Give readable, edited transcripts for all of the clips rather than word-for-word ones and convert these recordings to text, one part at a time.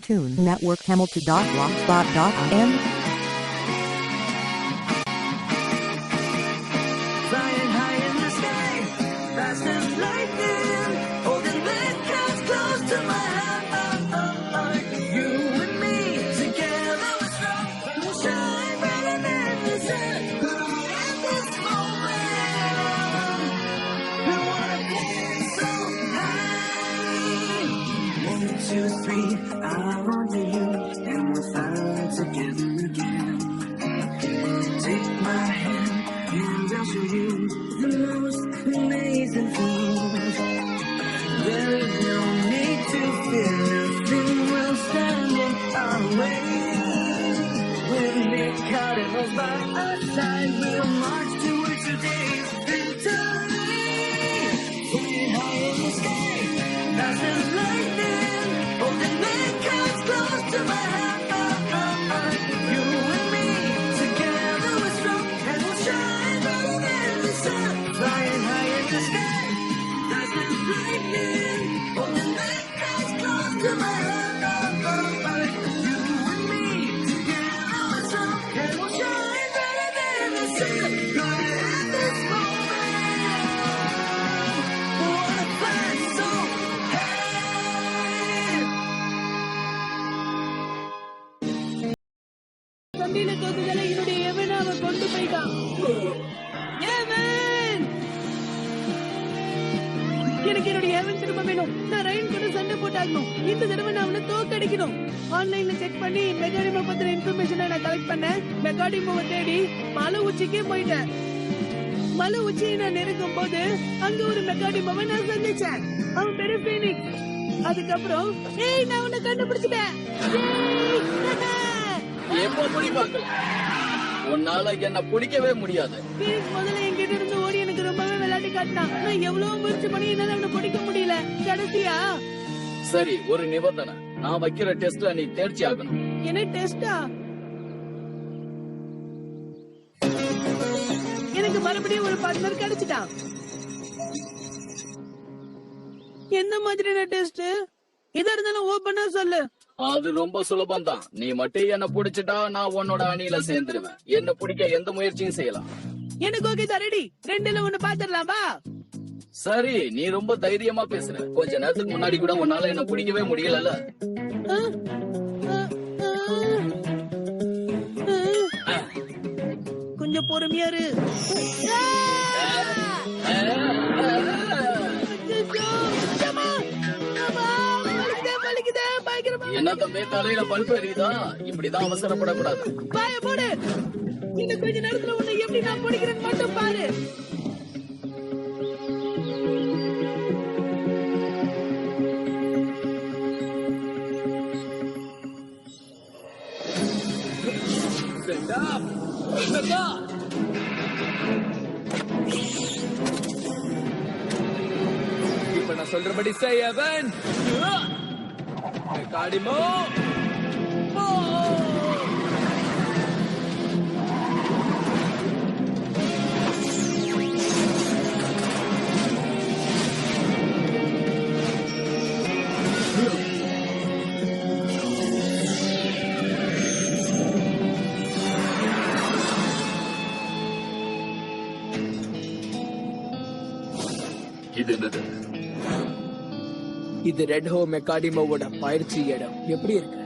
Toon Network Hamilton.blogspot.in. Flying high in the sky, fast as lightning, holding that clouds close to my heart. You and me together we're strong, we'll shine brighter than the sun. At this moment, we wanna fly so high. 1, 2, 3, I'm onto you, and we'll fly together again. Take my hand, and I'll show you the most amazing things. There is no need to fear, nothing will stand in our way. We'll be cardinals by our side, we'll march towards today's victory. Flying high in the sky, fast as lightning, holding the clouds close to my heart. You and me, together we're strong, and we'll shine brighter than the sun. Flying high in the sky, fast as lightning, holding the clouds close to my heart. You and me, together we're strong, and we'll shine brighter than the sun. Right at this moment, we wanna fly so high. தம்பியில தோத்துதல என்னுடைய எவன் அவன் கொண்டு போயிட்டான். எவன் எனக்கு என்னுடைய எவன் திரும்ப வேணும். நான் ரயன் கூட சண்டை போட்டாகணும். இந்த தடவை நான் அவனை தோக்கடிக்கணும். ஆன்லைன்ல செக் பண்ணி மெகாடிமோ பத்திர இன்ஃபர்மேஷனை நான் கலெக்ட் பண்ணேன். மெகாடிமோவை தேடி மலை உச்சிக்கே போயிட்டேன். மலை உச்சியை நான் நெருங்கும் போது அங்க ஒரு மெகாடிமோவை நான் சந்திச்சேன். அவன் பேரு பீனிக்ஸ். அதுக்கப்புறம் ஏய் நான் உன்னை கண்டுபிடிச்சிட்டேன். எப்போ பிடிப்பாங்க? உன்னால என்ன பிடிக்கவே முடியாது. பீனிக்ஸ் முதல்ல என்கிட்ட இருந்து ஓடி எனக்கு ரொம்பவே விளையாட்டு காட்டினான். நான் எவ்வளவு முயற்சி பண்ணி என்னால அவனை பிடிக்க முடியல. கடைசியா சரி, ஒரு நிபந்தனை. நான் வைக்கிற டெஸ்ட்ல நீ தேர்ச்சி ஆகணும். என்ன டெஸ்டா? எனக்கு மறுபடியும் ஒரு பார்ட்னர் கிடைச்சிட்டான். எந்த மாதிரியான டெஸ்ட்? இதா இருந்தாலும் ஓபனா சொல்லு. அது ரொம்ப சுலபம் தான். நீ மட்டும் என்ன பிடிச்சிட்டா நான் உன்னோட அணியில சேர்ந்துருவேன். என்ன பிடிக்க எந்த முயற்சியும் செய்யலாம். எனக்கு ஓகே தான், ரெடி. ரெண்டுல ஒண்ணு பாத்துடலாம் வா. சரி, நீ ரொம்ப தைரியமா பேசுற. கொஞ்ச நேரத்துக்கு முன்னாடி கூட உன்னால என்ன பிடிக்கவே முடியல. கொஞ்சம் பொறுமையா இரு. என்ன தம்பி, தலையில பல்பு எரியுதா? இப்படிதான் அவசரப்படக்கூடாது. பாய போடு. இன்னும் கொஞ்ச நேரத்துல உன்னை எப்படி நான் பிடிக்கிறேன்னு மட்டும் பாரு. இப்ப நான் சொல்றபடி செய்யவன். மெகாடிமோ இது என்னது? இது ரெட் ஹோ மெகாடிமோவோட பயிற்சி இடம். எப்படி இருக்கு?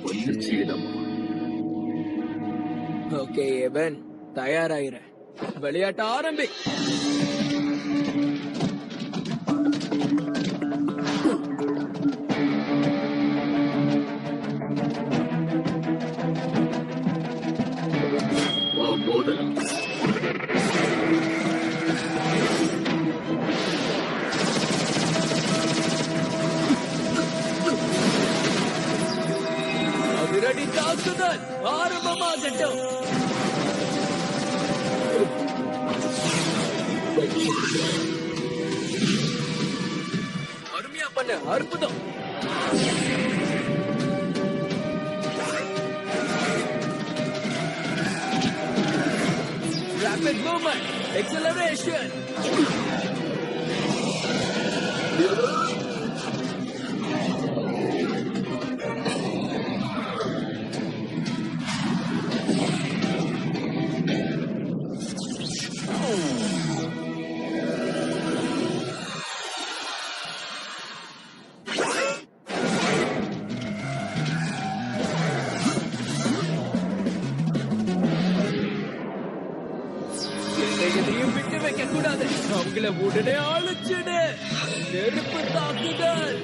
பயிற்சி இடம்? ஓகே எவன், தயாராயிர. விளையாட்ட ஆரம்பி. மோதல். அதிரடி தாக்குதல் ஆரம்பமாகட்டும். அருமையா பண்ண, அற்புதம். Rapid movement, acceleration. வைக்க கூடாது. அவங்கள உடனே அழிச்சிடு. நெருப்பு தாக்குதல்.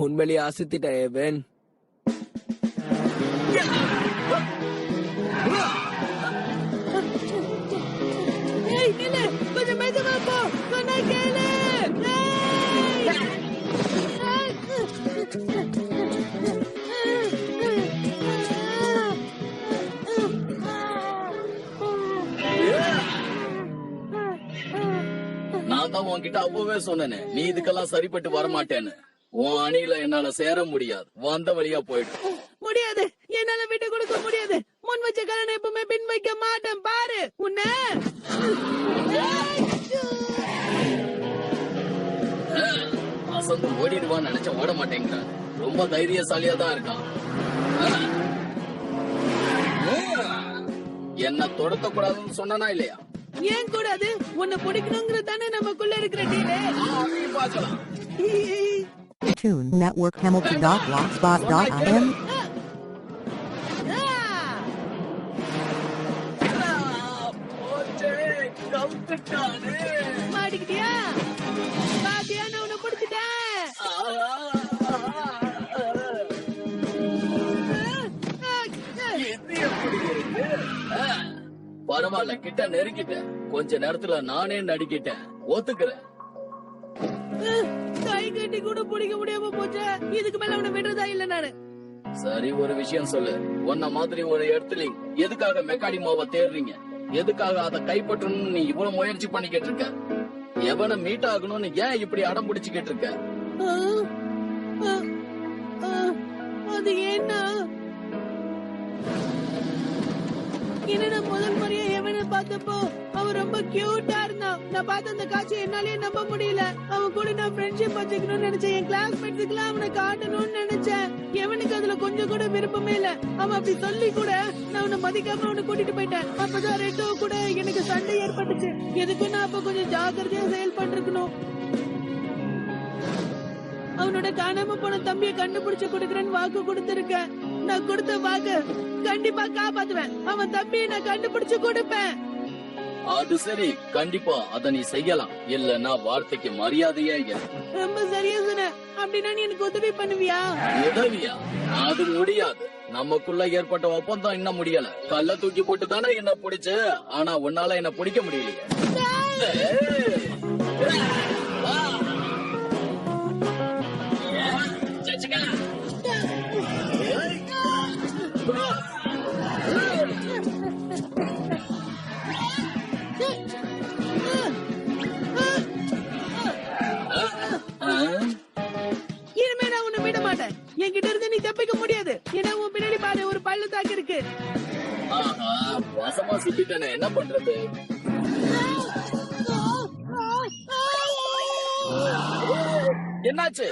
உண்மையிலேயே அசத்திட்டேன் ஏவன். ஏய் நில்லு, கொஞ்சம் மெதுவா போ, சொன்னா கேளு. நான் தான் உன்கிட்ட அப்பவே சொன்னேனே, நீ இதுக்கெல்லாம் சரிப்பட்டு வரமாட்டேன்னு. உன் அணியில என்னால சேர முடியாது, வந்த வழியா போயிடு. முடியாது, என்னால விட்டு கொடுக்க முடியாது. முன் வச்ச காரணம் எப்பவுமே பின் வைக்க மாட்டேன். பாரு உன்ன. அசந்து ஓடிடுவான்னு நினைச்ச ஓட மாட்டேங்கிற. ரொம்ப தைரியசாலியா தான் இருக்கான். என்ன தொடத்த கூடாதுன்னு சொன்னா இல்லையா? ஏன் கூடாது? உன்னை பிடிக்கணுங்கிறது தானே நமக்குள்ள இருக்கிற டீலே. பாக்கலாம். Tune Network Hamilton.blogspot.im. மாட்டிக்கிட்டியா? பாத்தியா, நான் உன்னை பிடிச்சிட்டேன். பரவாயில்ல, கிட்ட நெருக்கிட்டேன். கொஞ்ச நேரத்துல நானே நடிக்கிட்டேன். ஒத்துக்கிறேன். கை கட்டி கூட பிடிக்க முடியாம போச்சு. இதுக்கு மேல அவனை விடுறதா இல்ல நானு. சரி, ஒரு விஷயம் சொல்லு. உன்ன மாதிரி ஒரு இடத்துல எதுக்காக மெக்காடிமாவை தேடுறீங்க? எதுக்காக அதை கைப்பற்றணும்னு நீ இவ்வளவு முயற்சி பண்ணிக்கிட்டு இருக்க? எவனை மீட் ஆகணும்னு ஏன் இப்படி அடம் பிடிச்சுக்கிட்டு இருக்க? அது ஏன்னா என்ன, முதல் முறையா எவனை பார்த்தப்போ அவன் ரொம்ப கியூட்டா இருந்தான். நான் பார்த்த அந்த காட்சி என்னாலே நம்ப முடியல. அவன் கூட நான் ஃப்ரெண்ட்ஷிப் வச்சுக்கணும்னு நினைச்சேன். என் கிளாஸ்மேட்ஸுக்குலாம் அவனை காட்டணும்னு நினைச்சேன். எவனுக்கு அதுல கொஞ்சம் கூட விருப்பமே இல்ல. அவன் அப்படி சொல்லி கூட நான் அவனை மதிக்காம அவனை கூட்டிட்டு போயிட்டேன். அப்பதான் ரெட்டோ கூட எனக்கு சண்டை ஏற்பட்டுச்சு. எதுக்கும் நான் அப்ப கொஞ்சம் ஜாக்கிரதையா செயல்பட்டிருக்கணும். அவனோட காணாம போன தம்பியை கண்டுபிடிச்சு கொடுக்கறேன்னு வாக்கு கொடுத்திருக்கேன். நான் கொடுத்த வாக்கு கண்டிப்பா காப்பாத்துவேன். அவன் தம்பியை நான் கண்டுபிடிச்சு கொடுப்பேன். அது சரி, கண்டிப்பா அத நீ செய்யலாம். இல்லன்னா வார்த்தைக்கு மரியாதையே இல்ல. ரொம்ப சரியா சொன்ன. அப்படின்னா நீ எனக்கு உதவி பண்ணுவியா? உதவியா? அது முடியாது. நமக்குள்ள ஏற்பட்ட ஒப்பந்தம் இன்னும் முடியல. கல்ல தூக்கி போட்டு தானே என்ன பிடிச்சு. ஆனா உன்னால என்ன பிடிக்க முடியலையே. இனிமே நான் உன்னை விட மாட்டேன். என்கிட்ட இருந்து நீ தப்பிக்க முடியாது. ஏன்னா உன் பின்னாடி பாரு, ஒரு பள்ளத்தாக்கு இருக்கு. வசமா சுத்திட்டேனே, என்ன பண்றது? என்னாச்சு?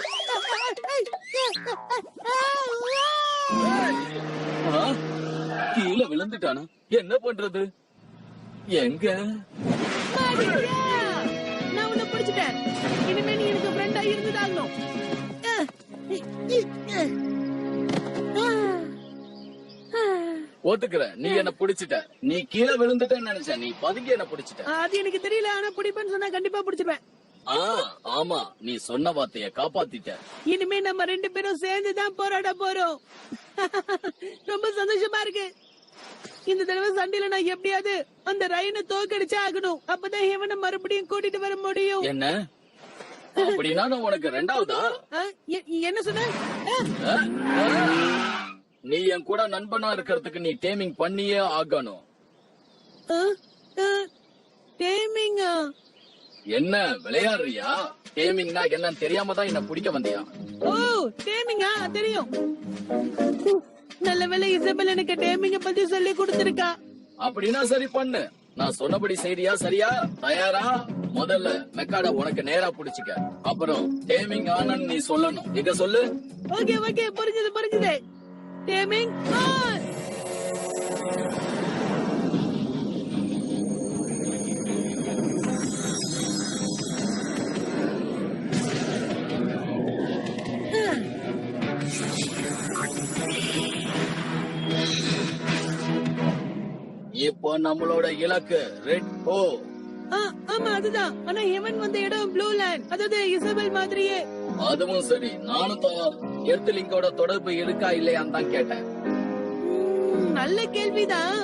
கீழே விழுந்துட்டானா? என்ன பண்றது? எங்க? நான் உன்னை பிடிச்சிட்டேன். இனிமே நீ எனக்கு ஃப்ரெண்டா இருந்துதாகணும். ஒத்துக்கிற, நீ என்ன பிடிச்சிட்ட. நீ கீழே விழுந்துட்டேன்னு நினைச்ச, நீ பதுங்கி என்ன பிடிச்சிட்ட. அது எனக்கு தெரியல, ஆனா பிடிப்பேன்னு சொன்னா கண்டிப்பா பிடிச்சிருவேன். ஆமா, நீ சொன்ன வார்த்தைய காப்பாத்திட்ட. இனிமே நம்ம ரெண்டு பேரும் சேர்ந்துதான் போராட போறோம். ரொம்ப சந்தோஷமா இருக்கு. இந்த தடவை சண்டையில நான் எப்படியாவது அந்த ரயனை தோக்கடிச்சே ஆகணும். அப்பதான் இவனை மறுபடியும் கூட்டிட்டு வர முடியும். என்ன அப்படின்னா நான் உனக்கு ரெண்டாவதா? என்ன சொன்ன? நீ என் கூட நண்பனா இருக்கிறதுக்கு நீ டேமிங் பண்ணியே ஆகணும். டேமிங்கா? என்ன விளையாடுறியா? டேமிங்னா என்னன்னு தெரியாம தான் என்ன பிடிக்க வந்தியா? ஓ, டேமிங்கா தெரியும். நல்ல வேளை இசபெல் எனக்கு டேமிங்க பத்தி சொல்லி கொடுத்திருக்கா. அப்படின்னா சரி பண்ணு. நான் சொன்னபடி செய்றியா? சரியா? தயாரா? முதல்ல மெக்காட உனக்கு நேரா புடிச்சுக்க. அப்புறம் டேமிங் ஆனன்னு நீ சொல்லணும். இங்க சொல்லு. ஓகே ஓகே, புரிஞ்சுது. Taming on. இப்போ நம்மளோட இலக்கு ரெட் ஹோ. ஆமா அதுதான். ஆனா ஹெவன் வந்த இடம் ப்ளூ லேண்ட், அதாவது இசபெல் மாதிரியே. அதுவும் சரி, நானும் தான் எர்த்லிங்கோட தொடர்பு இருக்கா இல்லையான்னு தான் கேட்டேன். நல்ல கேள்விதான்.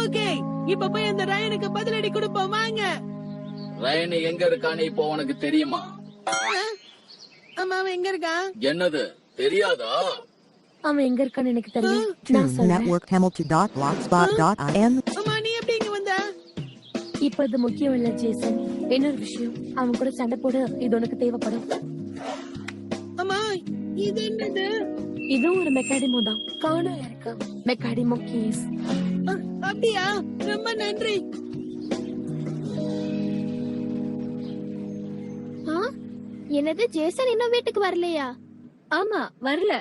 ஓகே, இப்ப போய் அந்த ரயனுக்கு பதிலடி கொடுப்போம் வாங்க. ரயன் எங்க இருக்கான்னு இப்போ உனக்கு தெரியுமா? ஆமா, அவன் எங்க இருக்கான்? என்னது தெரியாதா? அவன் எங்க இருக்கான்னு எனக்கு தெரியும். நான் Toon சொல்றேன். Network Hamilton.blogspot.in. அம்மா, நீ எப்படி இங்க வந்த? இப்ப இது முக்கியம் இல்ல ஜேசன். இன்னொரு விஷயம், அவன் கூட சண்டை போட இது உனக்கு தேவைப்படும். அம்மா, இது என்னது? இதுவும் ஒரு மெக்காடிமோ தான். காண இருக்கு மெக்காடிமோ கீஸ். அப்படியா? ரொம்ப நன்றி. என்னது, ஜேசன் இன்னும் வீட்டுக்கு வரலையா? ஆமா, வரல.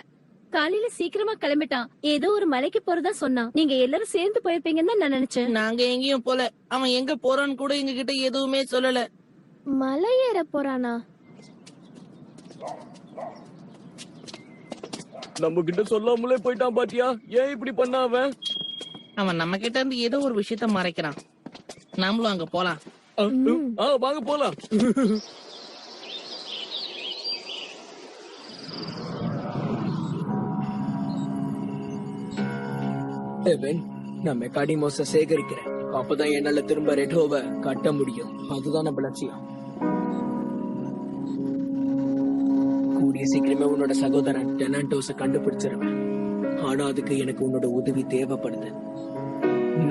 காலையில சீக்கிரமா கிளம்பிட்டான். ஏதோ ஒரு மலைக்கு போறதா சொன்னான். நீங்க எல்லாரும் சேர்ந்து போயிருப்பீங்கன்னு தான் நான் நினைச்சேன். நாங்க எங்கேயும் போல. அவன் எங்க போறான்னு கூட எங்க கிட்ட எதுவுமே சொல்லல. மலை ஏற போறானா? நம்ம கிட்ட சொல்லாமலே போயிட்டான் பாத்தியா? ஏன் இப்படி பண்ண அவன்? அவன் நம்ம கிட்ட இருந்து ஏதோ ஒரு விஷயத்த மறைக்கிறான். நாமளும் அங்க போலாம். வாங்க போலாம். எவன், நான் மெக்காடிமோஸ சேகரிக்கிறேன். அப்பதான் என்னால திரும்ப ரெட் ஹோவ கட்ட முடியும். அதுதான் நம்ம லட்சியம். கூடிய சீக்கிரமே உன்னோட சகோதரன் டெனாண்டோஸ கண்டுபிடிச்சிருவேன். ஆனா அதுக்கு எனக்கு உன்னோட உதவி தேவைப்படுது.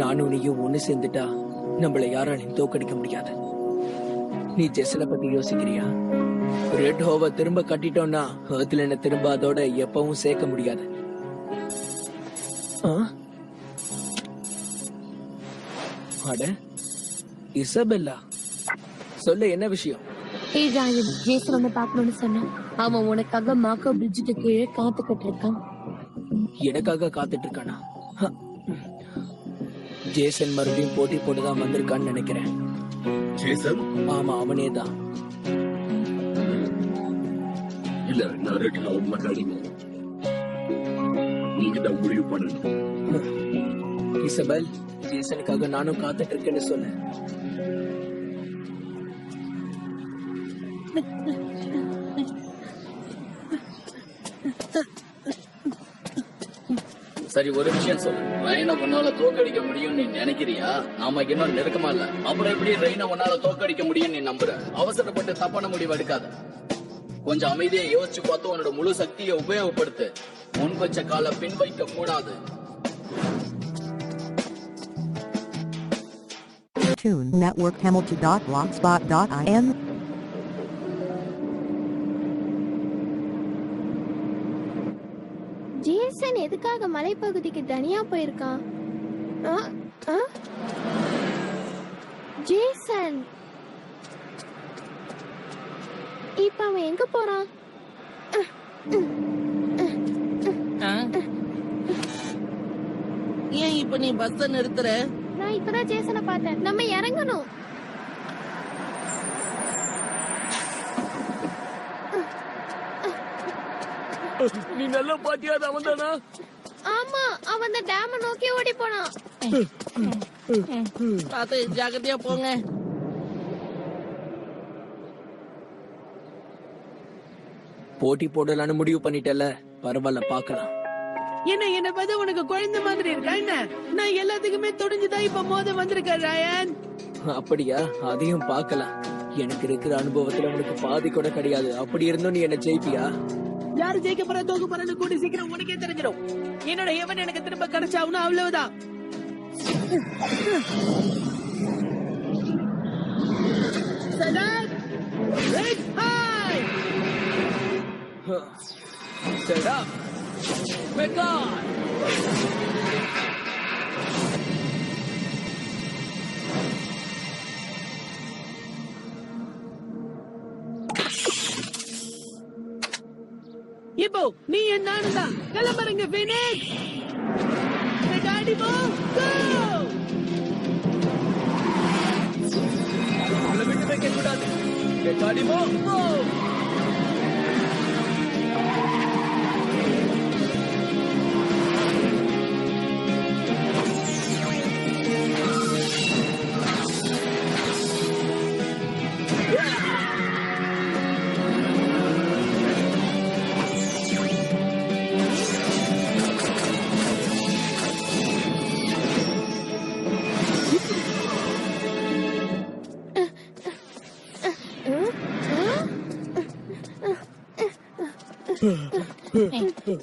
நானும் நீயும் ஒண்ணு சேர்ந்துட்டா நம்மள யாராலையும் தோக்கடிக்க முடியாது. நீ ஜெஸ்ல பத்தி யோசிக்கிறியா? ரெட் ஹோவ திரும்ப கட்டிட்டோம்னா ஹர்த்ல என்ன திரும்ப அதோட எப்பவும் சேர்க்க முடியாது. அட, இசபெல்லா, சொல்ல என்ன விஷயம்? ஏய் ராயன், ஜேசன் உன்னை பார்க்கணும்னு சொன்னான். அவன் உனக்காக மாக்கோ பிரிட்ஜுக்கு கீழே காத்துக்கிட்டு இருக்கான். எனக்காக காத்துட்டு இருக்கானா? ஜேசன் மறுபடியும் போட்டி போட்டுதான் வந்திருக்கான்னு நினைக்கிறேன். ஆமா, அவனே தான். இல்ல, நான் ரெட் ஹோவ் மெக்காடிமோ. நீங்க தான் முடிவு பண்ணணும். இசபெல், ஜேசனுக்காக நானும் காத்துட்டு இருக்கேன்னு சொன்ன. சரி, ஒரு விஷயம் சொல்லு. ரயனை உன்னால தோக்கடிக்க முடியும் நீ நினைக்கிறியா? நாம இன்னும் நெருக்கமா இல்ல. அப்புறம் எப்படி ரயனை உன்னால தோக்கடிக்க முடியும் நீ நம்புற? அவசரப்பட்டு தப்பான முடிவு எடுக்காத. கொஞ்சம் அமைதியா யோசிச்சு பார்த்து உன்னோட முழு சக்தியை உபயோகப்படுத்து. முன் வச்ச கால பின் வைக்க கூடாது. Toon Network Hamilton.blogspot.in. ஜேசன் எதுக்காக மலைப்பகுதிக்கு தனியா போயிருக்கான்? ஆ, ஆ? ஜேசன் இப்ப அவன் எங்க போறான்? ஏன் இப்ப நீ பஸ் நிறுத்துற? நான் இப்பதான் ஜேசனை பார்த்தேன். நம்ம இறங்கணும். நீ நல்லா பாத்தியா? அவன் தானா? ஆமா, அவன் அந்த டேம நோக்கி ஓடி போனான். பார்த்து ஜாக்கிரதையா போங்க. போட்டி போடலான்னு முடிவு பண்ணிட்டல, பரவாயில்ல, பாக்கலாம். என்ன பார்த்து உனக்கு குழந்தை மாதிரி இருக்கா என்ன? நான் எல்லாத்துக்குமே துணிஞ்சுதான் இப்ப மோத வந்திருக்கேன் ரயன். அப்படியா? அதையும் பாக்கலாம். எனக்கு இருக்கிற அனுபவத்துல உனக்கு பாதி கூட கிடையாது. அப்படி இருந்தும் நீ என்ன ஜெயிப்பியா? யாரு ஜெயிக்க போற தோக்க போறன்னு கூடி சீக்கிரம் உனக்கே தெரிஞ்சிடும். என்னோட எவன் எனக்கு திரும்ப கிடைச்சாவுன்னா அவ்வளவுதான். சடாக், ரெட் ஹை. சடா, மெக்கா. இப்போ நீ நானும் தான் கிளம்புறங்க பினிக்ஸ். மெக்காடிமோ கோ. மெக்கானிமோ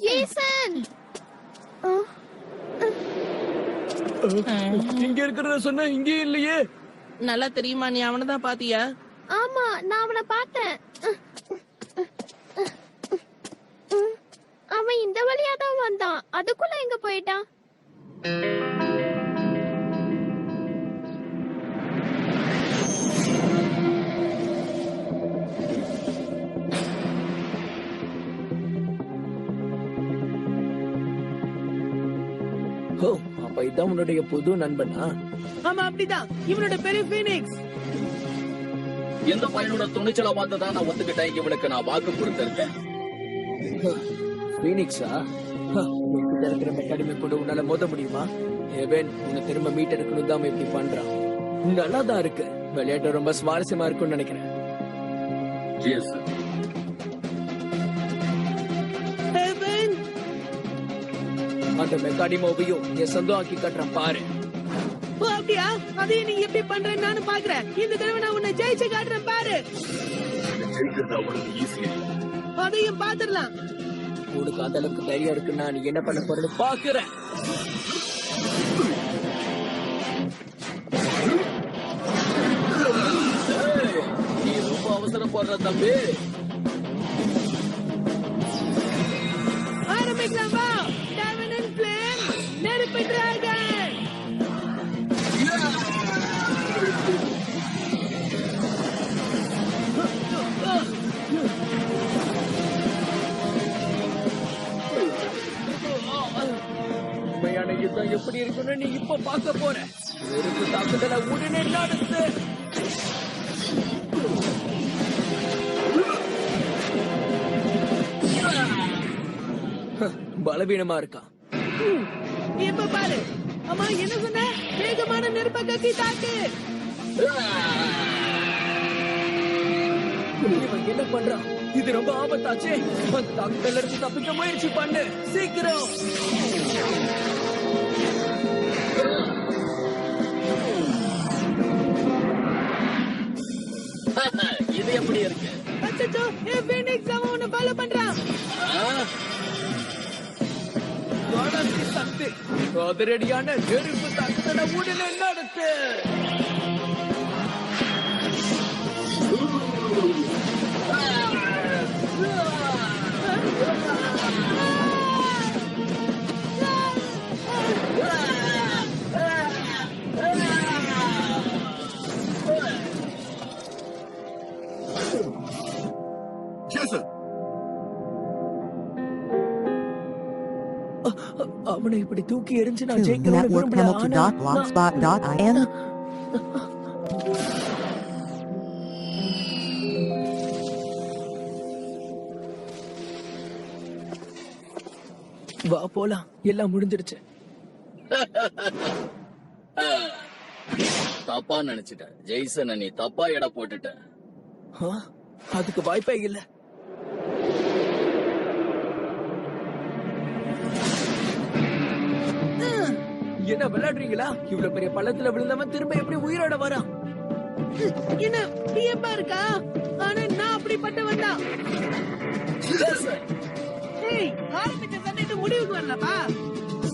ஜேசன் இங்க இருக்கிறத சொன்ன இங்கே இல்லையே. நல்லா தெரியுமா, நீ அவனை தான் பாத்தியா? ஆமா, நான் அவனை பார்த்தேன். அவன் இந்த வழியா தான் வந்தான். அதுக்குள்ள எங்க போயிட்டான்? ஓ, அப்ப இதான் உன்னுடைய புது நண்பனா? ஆமா, அப்படிதான். இவனோட பேரு ஃபீனிக்ஸ். எந்த பையனோட துணிச்சலை பார்த்துதான் நான் ஒத்துக்கிட்டேன். இவனுக்கு நான் வாக்கு கொடுத்திருக்கேன். பீனிக்ஸா? உன்கிட்ட இருக்கிற மெக்கானிமை கூட உன்னால மோத முடியுமா? ஏவன் உன்னை திரும்ப மீட் எடுக்கணும் தான் இப்படி பண்றான். நல்லா தான் இருக்கு. விளையாட்டு ரொம்ப சுவாரஸ்யமா இருக்கும்னு நினைக்கிறேன். ஜேசன், ஹெவன், அந்த மெக்கானிமோவையும் என் சொந்தம் ஆக்கி கட்டுறேன் பாரு. ஓ அப்படியா? அதையும் நீ எப்படி பண்றேன்னு நானும் பாக்குறேன். இந்த தடவை நான் உன்னை ஜெயிச்சு காட்டுறேன் பாரு. ஜெயிக்கிறது அவ்வளவு ஈஸியா? அதையும் பாத்துடலாம். உனக்கு அந்த அளவுக்கு தைரியம் இருக்குன்னா நீ என்ன பண்ண போறேன்னு பாக்குறேன். நீ ரொம்ப அவசரப்படுற தம்பி. ஆரம்பிக்கலாம் வா. டைமண்ட் ஃப்ளேம், நெருப்பு டிராகன். உண்மையான யுத்தம் எப்படி இருக்குன்னு நீ இப்ப பார்க்க போற. நெருப்பு தாக்குதலை உடனே நடத்து. பலவீனமா இருக்கான். இப்ப பாரு. அம்மா என்ன சொன்ன? வேகமான நெருப்ப கத்தி தாக்கு. இவன் என்ன பண்றான்? இது ரொம்ப ஆபத்தாச்சே. அந்த தாக்குதல்ல இருந்து தப்பிக்க முயற்சி பண்ணு சீக்கிரம். இது எப்படி இருக்கு? அச்சச்சோ, ஃபீனிக்ஸ் அவன் உன்னை ஃபாலோ பண்றான். தொடர்ச்சி சக்தி அதிரடியான நெருப்பு தாக்குதலை உடனே நடத்து. ஜேசன், அவனை இப்படி தூக்கி எரிஞ்சு நான் to ஜெயிக்கணும்னு network விரும்பல. Hamilton ஆனா dot blogspot.in. வா போலாம், எல்லாம் முடிஞ்சிடுச்சு. தப்பா நினைச்சிட்ட ஜெய்சன். நீ தப்பா எடை போட்டுட்ட. ஆ, அதுக்கு வாய்ப்பே இல்ல. என்ன விளையாடுறீங்களா? இவ்வளவு பெரிய பள்ளத்துல விழுந்தவன் திரும்ப எப்படி உயிரோட வரான்? என்ன பிஎம்பா இருக்கா? ஆனா நான் அப்படிப்பட்டவன் தான். ஏய், ஆரம்பிச்ச சண்டைக்கு முடிவுக்கு வரலப்பா.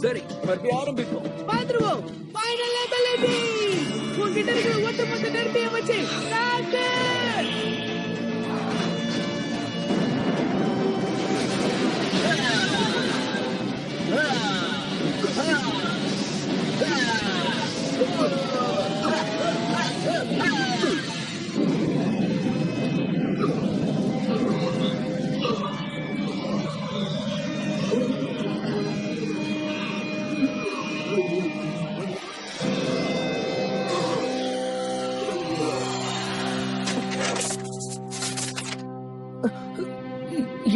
சரி, மறுபடியும் ஆரம்பிப்போம். பாத்துருவோம். Final ability. உன்கிட்ட இருக்கிற ஒட்டுமொத்த நெருப்பையும் வச்சு தாக்கு.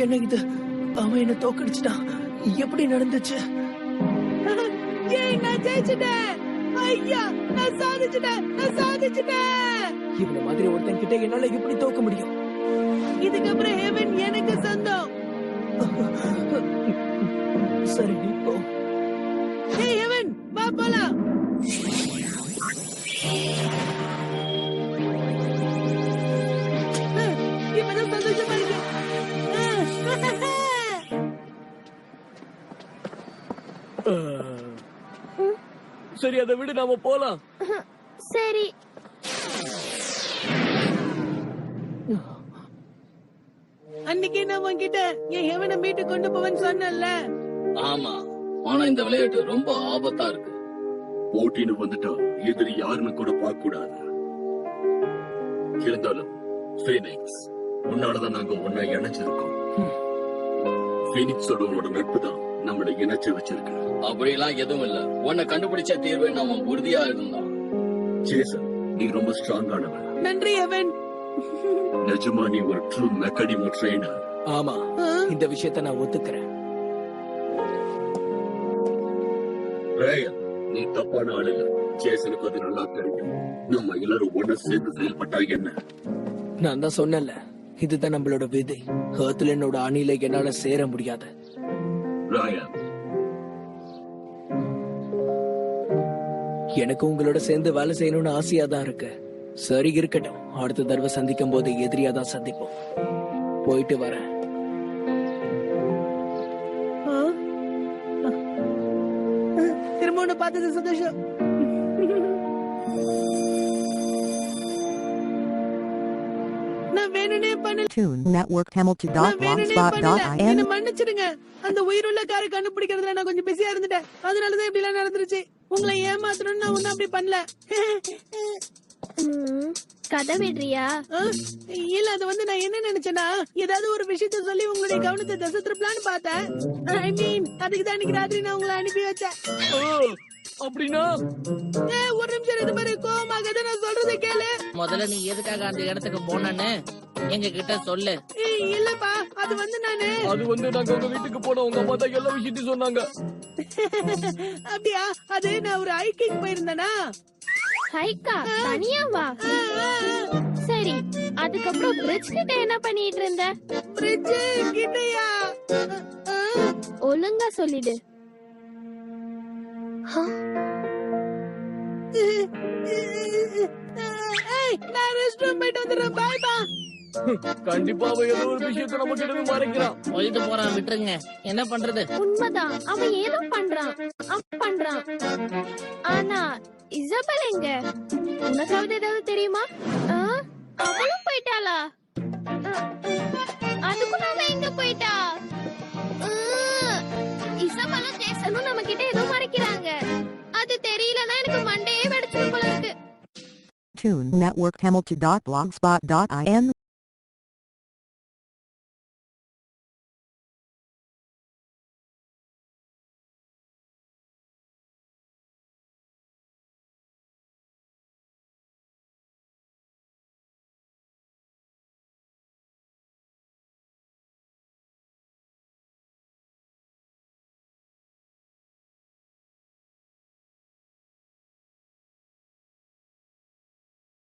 என்ன இது? அவன் என்ன தோக்கடிச்சிட்டான். எப்படி நடந்துச்சு? ஏய் நான் ஜெயிச்சிட்டேன். ஐயா நான் சாதிச்சிட்டேன். இவன மாதிரி ஒருத்தன் கிட்ட என்னால எப்படி தோக்க முடியும்? இதுக்கப்புறம் ஹெவன் எனக்கு சொந்தம். சரி நீ போ. ஏய் ஹெவன் வா போலாம். இப்பதான் சந்தோஷமா இருக்கு. சரி அதை விடு, நாம போலாம். சரி. அன்னைக்கு நான் உன்கிட்ட என் ஹெவனை மீட்டு கொண்டு போவேன்னு சொன்னேன்ல. ஆமா, ஆனா இந்த விளையாட்டு ரொம்ப ஆபத்தா இருக்கு. போட்டின்னு வந்துட்டா எதிரி யாருன்னு கூட பார்க்க கூடாது. இருந்தாலும் ஃபீனிக்ஸ், உன்னாலதான் நாங்க ஒன்னா இணைச்சிருக்கோம். ஃபீனிக்ஸோட உன்னோட நட்பு தான் நம்மளை இணைச்சு வச்சிருக்கு. அப்படிலாம் எதுவும் இல்ல. உன்னை கண்டுபிடிச்ச தீர்வு நாம உறுதியா இருந்தான். ஜேசன், நீ ரொம்ப ஸ்ட்ராங்கானவன். நன்றி ஹெவன். நிஜமா நீ ஒரு ட்ரூ மெக்காடிமோ ட்ரெயினர். ஆமா, இந்த விஷயத்த நான் ஒத்துக்கிறேன். ரயன், நீ தப்பான ஆள் இல்ல. ஜேசனுக்கு அது நல்லா தெரியும். நம்ம எல்லாரும் ஒண்ணு சேர்ந்து செயல்பட்டா என்ன? நான் தான் சொன்னேன்ல, இதுதான் நம்மளோட விதி. ஹர்த்ல என்னோட அணில என்னால சேர முடியாது. ராயன், எனக்கு உங்களோட சேர்ந்து வேலை செய்யணும்னு ஆசையா தான் இருக்கு. சரி இருக்கட்டும், அடுத்த தடவை சந்திக்கும் போது எதிரியா தான் சந்திப்போம். போயிட்டு வரேன். திரும்ப உன்னை பார்த்தது சந்தோஷம். நான் வேணும்னே பண்ணல. Tune Network நான் வேணும்னே பண்ணல. Hamilton.blogspot.in என்ன மன்னிச்சிடுங்க. அந்த உயிருள்ள காரை கண்டுபிடிக்கிறதுல நான் கொஞ்சம் பிஸியா இருந்துட்டேன். அதனாலதான் இப்படி எல்லாம் நடந்துருச்சு. உங்களை ஏமாத்தணும்னு நான் ஒன்னும் அப்படி பண்ணல. கதை விடுறியா? இல்ல, அது வந்து நான் என்ன நினைச்சேன்னா, ஏதாவது ஒரு விஷயத்த சொல்லி உங்களுடைய கவனத்தை திசை திருப்பலான்னு பார்த்தேன். ஐ மீன், அதுக்கு தான் இன்னைக்கு ராத்திரி நான் உங்களை அனுப்பி வச்சேன். அப்படின்னா ஒரு நிமிஷம் இது மாதிரி கோவமாகாத, நான் சொல்றதை கேளு. முதல்ல நீ எதுக்காக அந்த இடத்துக்கு போனன்னு எங்க கிட்ட சொல்லு. இல்லப்பா, அது வந்து நானு அது வந்து நாங்க உங்க வீட்டுக்கு போனோம். உங்க அம்மா தான் எல்லா விஷயத்தையும் சொன்னாங்க. அப்படியா? அது நான் ஒரு ஹைக்கிங் போயிருந்தேனா. ஹைக்கா? தனியா வா. சரி, அதுக்கப்புறம் பிரிட்ஜ் கிட்ட என்ன பண்ணிட்டு இருந்த? பிரிட்ஜ் கிட்டயா? ஒழுங்கா சொல்லிடு. நான் ரெஸ்ட் ரூம் போயிட்டு வந்துடுறேன். பாய் பா. கண்டிப்பா அவன் ஏதோ ஒரு விஷயத்த நம்ம கிட்ட மறைக்கிறான். போயிட்டு போறான், விட்டுருங்க. என்ன பண்றது? உண்மைதான், அவன் ஏதோ பண்றான். ஆனா இசபெல் எங்க? உனக்காவது ஏதாவது தெரியுமா? அவளும் போயிட்டாளா? அதுக்கும் நாம எங்க போயிட்டா? இசபெலும் ஜேசனும் நம்ம கிட்ட ஏதோ மறைக்கிறாங்க. அது தெரியலன்னா எனக்கு மண்டையே வெடிச்சிரும் போல இருக்கு. Tune Network Hamilton.blogspot.in